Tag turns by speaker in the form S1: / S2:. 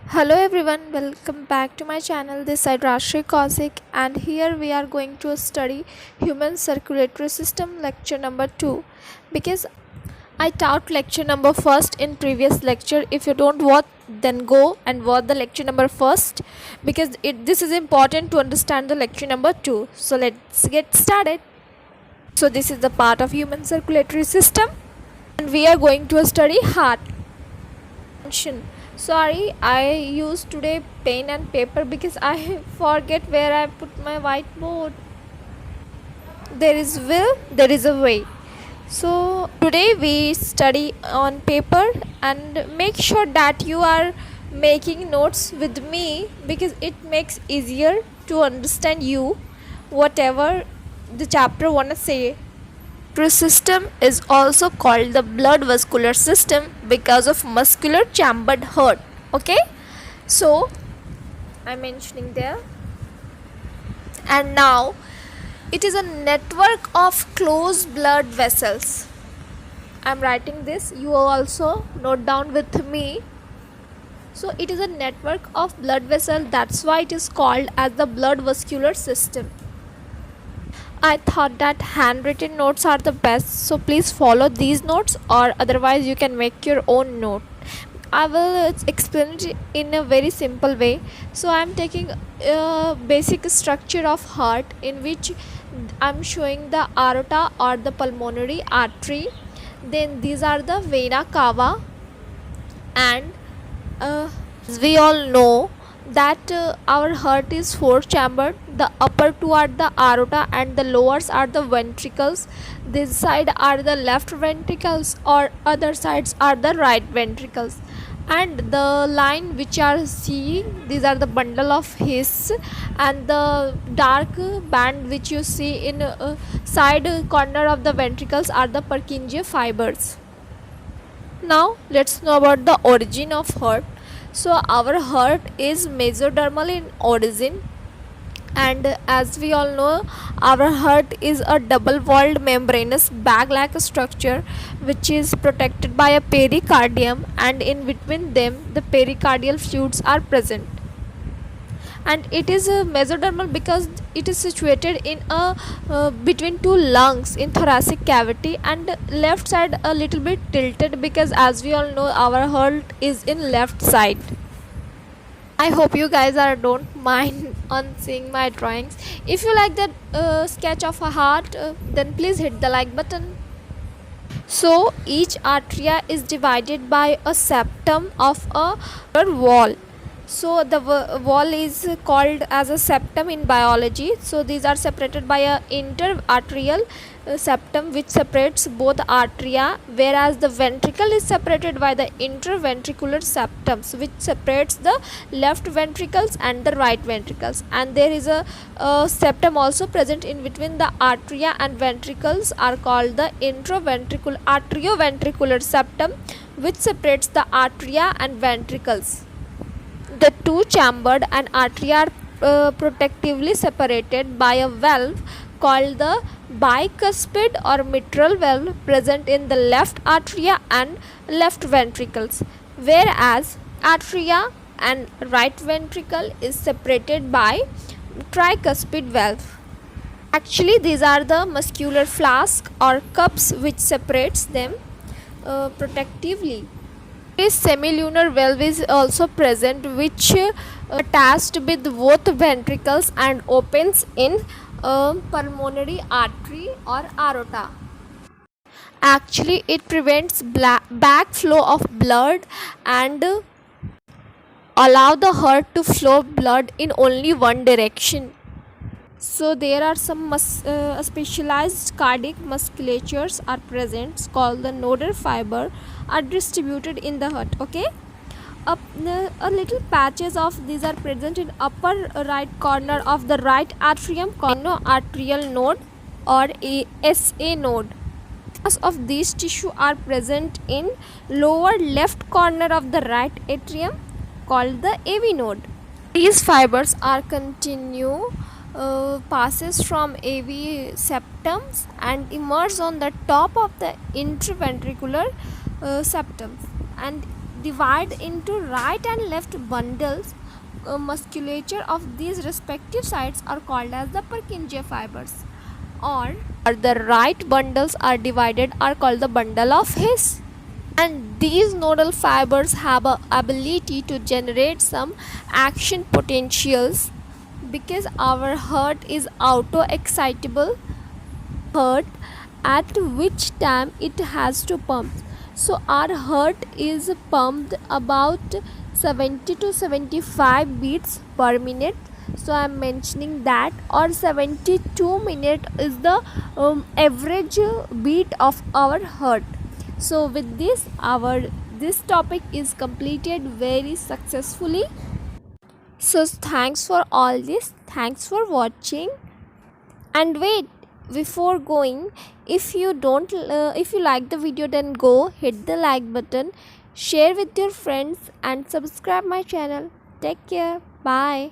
S1: Hello everyone, welcome back to my channel. This is Rashri Kaushik, and here we are going to study human circulatory system lecture number 2 because I taught lecture number first in previous lecture. If you don't watch, then go and watch the lecture number first because this is important to understand the lecture number 2. So let's get started. So this is the part of human circulatory system and we are going to study heart function. Sorry, I used today pen and paper because I forget where I put my whiteboard. There is will, there is a way. So today we study on paper and make sure that you are making notes with me because it makes easier to understand you whatever the chapter wanna say. System is also called the blood vascular system because of muscular chambered heart. Okay, so I'm mentioning there. And now it is a network of closed blood vessels. I'm writing this, you also note down with me. So it is a network of blood vessels, that's why it is called as the blood vascular system. I thought that handwritten notes are the best, so please follow these notes, or otherwise you can make your own note. I will explain it in a very simple way. So I am taking a basic structure of heart in which I am showing the aorta or the pulmonary artery. Then these are the vena cava, and as we all know that our heart is four chambered. The upper two are the aorta and the lowers are the ventricles. This side are the left ventricles or other sides are the right ventricles, and the line which are seeing, these are the bundle of His, and the dark band which you see in side corner of the ventricles are the Purkinje fibers. Now let's know about the origin of heart. So our heart is mesodermal in origin, and as we all know, our heart is a double-walled membranous bag-like structure which is protected by a pericardium, and in between them the pericardial fluids are present. And it is mesodermal because it is situated in a between two lungs in thoracic cavity, and left side a little bit tilted because as we all know our heart is in left side. I hope you guys are don't mind on seeing my drawings. If you like that sketch of a heart, then please hit the like button. So each arteria is divided by a septum of a wall. So the wall is called as a septum in biology. So these are separated by a interarterial septum which separates both arteria, whereas the ventricle is separated by the interventricular septums which separates the left ventricles and the right ventricles. And there is a septum also present in between the arteria and ventricles are called the atrioventricular septum which separates the arteria and ventricles. The two chambered and arteria are protectively separated by a valve called the bicuspid or mitral valve present in the left atria and left ventricles, whereas atria and right ventricle is separated by tricuspid valve. Actually, these are the muscular flask or cups which separates them protectively. This semilunar valve is also present which attached with both ventricles and opens in pulmonary artery or aorta. Actually it prevents backflow of blood and allow the heart to flow blood in only one direction. So there are some specialized cardiac musculatures are present called the nodal fiber are distributed in the heart. Okay, a little patches of these are present in upper right corner of the right atrium called arterial node or SA node. Most of these tissue are present in lower left corner of the right atrium called the AV node. These fibers are continue passes from AV septums and emerge on the top of the interventricular septums, and divide into right and left bundles. Musculature of these respective sites are called as the Purkinje fibers, or the right bundles are divided are called the bundle of His. And these nodal fibers have a ability to generate some action potentials because our heart is auto excitable heart, at which time it has to pump. So our heart is pumped about 70 to 75 beats per minute. So I'm mentioning that, or 72 minute is the average beat of our heart. So with this topic is completed very successfully. So thanks for all this, thanks for watching. And wait, before going, if you like the video, then go hit the like button, share with your friends and subscribe my channel. Take care, bye.